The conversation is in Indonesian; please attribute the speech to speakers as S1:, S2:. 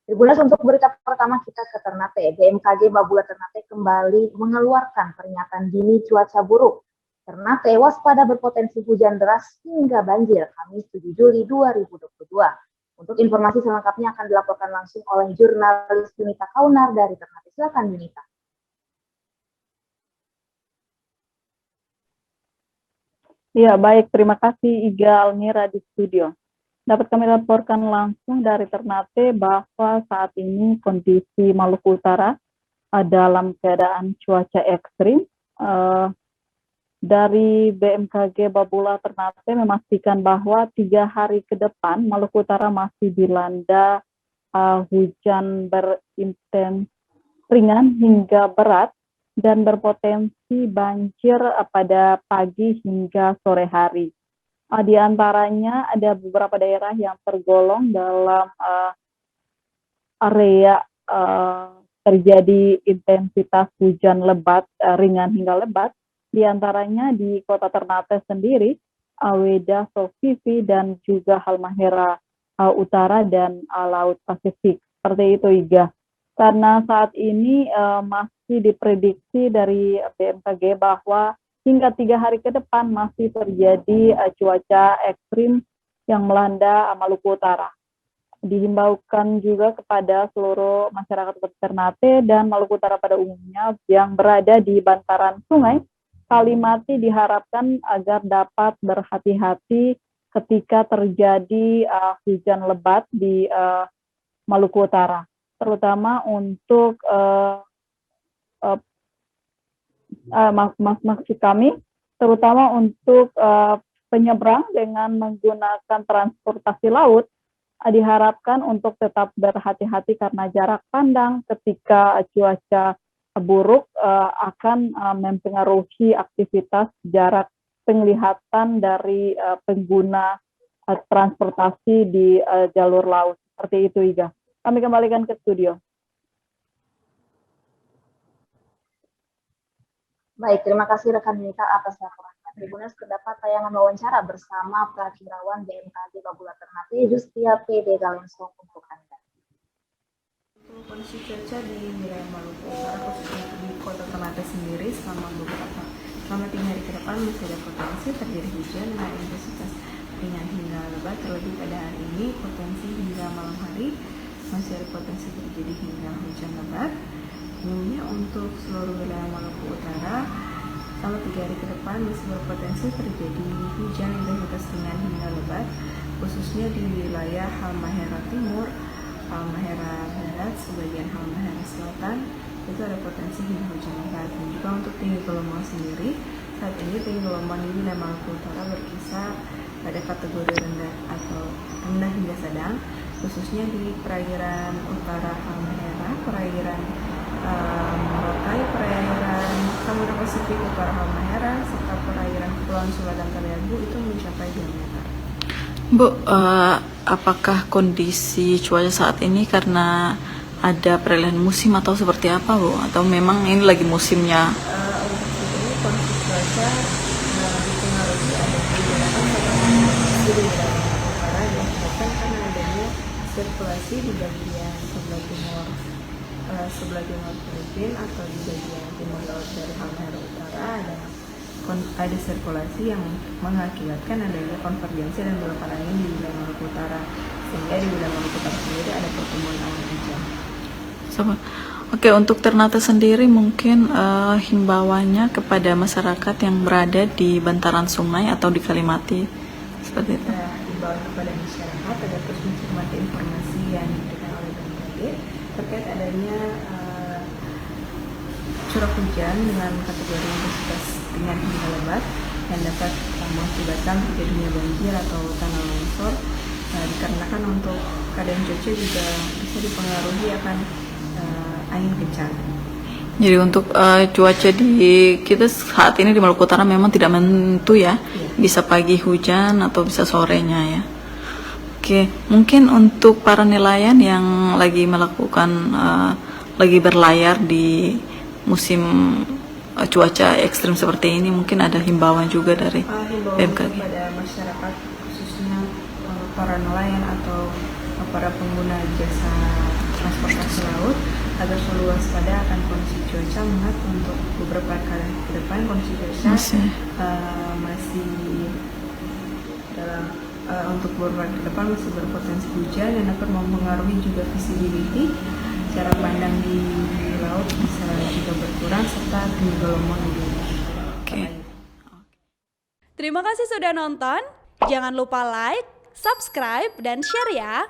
S1: Tribuners, untuk berita pertama kita ke Ternate. BMKG Babula Ternate kembali mengeluarkan peringatan dini cuaca buruk. Ternate waspada berpotensi hujan deras hingga banjir Kamis 7 Juli 2022. Untuk informasi selengkapnya akan dilaporkan langsung oleh jurnalis Yunita Kaunar dari Ternate. Silakan Yunita.
S2: Ya, baik. Terima kasih Iga Almira di studio. Dapat kami laporkan langsung dari Ternate bahwa saat ini kondisi Maluku Utara dalam keadaan cuaca ekstrim. Dari BMKG Babula Ternate memastikan bahwa 3 hari ke depan Maluku Utara masih dilanda hujan berintens ringan hingga berat dan berpotensi banjir pada pagi hingga sore hari. Di antaranya ada beberapa daerah yang tergolong dalam area terjadi intensitas hujan lebat, ringan hingga lebat. Di antaranya di kota Ternate sendiri, Weda, Sofifi, dan juga Halmahera Utara dan Laut Pasifik. Seperti itu, Iga. Karena saat ini masih diprediksi dari BMKG bahwa hingga 3 hari ke depan masih terjadi cuaca ekstrim yang melanda Maluku Utara. Dihimbaukan juga kepada seluruh masyarakat Ternate dan Maluku Utara pada umumnya yang berada di bantaran sungai Kalimati diharapkan agar dapat berhati-hati ketika terjadi hujan lebat di Maluku Utara, terutama untuk maksud kami terutama untuk penyeberang dengan menggunakan transportasi laut. Diharapkan untuk tetap berhati-hati karena jarak pandang ketika cuaca buruk akan mempengaruhi aktivitas jarak penglihatan dari pengguna transportasi di jalur laut. Seperti itu, Iga. Kami kembalikan ke studio.
S1: Baik, terima kasih rekan Yunita atas laporan. Tribuners, terdapat tayangan wawancara bersama Prakirawan BMKG Babula Ternate, Justia PD Galensong untuk Anda.
S3: Untuk kondisi cuaca di wilayah Maluku Utara, khususnya di kota Ternate sendiri, selama 3 hari ke depan masih ada potensi terjadi hujan dengan intensitas ringan hingga lebat. Terlebih pada hari ini, potensi hingga malam hari masih ada potensi terjadi hingga hujan lebat. Umumnya untuk seluruh wilayah Maluku Utara, selama 3 hari ke depan masih berpotensi terjadi hujan intensitas ringan hingga lebat, khususnya di wilayah Halmahera Timur, Halmahera Barat, sebagian Halmahera Selatan, itu ada potensi hingga hujan lebat. Dan juga untuk tinggi gelombang sendiri, saat ini tinggi gelombang di wilayah Maluku Utara berkisar pada kategori rendah atau rendah hingga sedang, khususnya di perairan utara Halmahera, perairan Morotai, perairan Samudra Pasifik utara Halmahera, serta perairan Kepulauan Sula dan Kaliabu itu mencapai 2 meter.
S4: Bu, apakah kondisi cuaca saat ini karena ada peralihan musim atau seperti apa, Bu? Atau memang ini lagi musimnya?
S3: Untuk ini kondisi cuaca dipengaruhi adanya di wilayah utara yang disebabkan karena adanya sirkulasi di bagian sebelah timur Filipina atau di bagian timur laut dari Halmahera Utara ada sirkulasi yang mengakibatkan adanya konvergensi dan belokan angin di wilayah Maluku Utara, sehingga di wilayah Maluku Utara sendiri ada pertumbuhan awan hujan.
S4: Oke, untuk Ternate sendiri mungkin himbauannya kepada masyarakat yang berada di bantaran sungai atau di Kalimati seperti itu.
S3: Himbauan kepada masyarakat agar terus mencermati informasi yang diberikan oleh BMKG terkait adanya curah hujan dengan kategori intensitas ringan hingga lebat yang dapat mengakibatkan terjadinya banjir atau tanah longsor, dikarenakan untuk keadaan cuaca juga bisa dipengaruhi akan angin kencang.
S4: Jadi untuk cuaca di kita saat ini di Maluku Utara memang tidak menentu ya, bisa pagi hujan atau bisa sorenya ya. Oke, mungkin untuk para nelayan yang lagi melakukan lagi berlayar di musim cuaca ekstrim seperti ini, mungkin ada himbauan juga dari BMKG
S3: kepada masyarakat, khususnya para nelayan atau para pengguna jasa transportasi laut agar selalu waspada akan kondisi cuaca, mengingat untuk beberapa kali ke depan kondisi cuaca masih dalam untuk beberapa hari ke depan masih berpotensi hujan dan dapat mempengaruhi juga visibility, cara pandang di laut bisa juga berkurang serta tinggi gelombang di
S5: Terima kasih sudah nonton. Jangan lupa like, subscribe, dan share ya.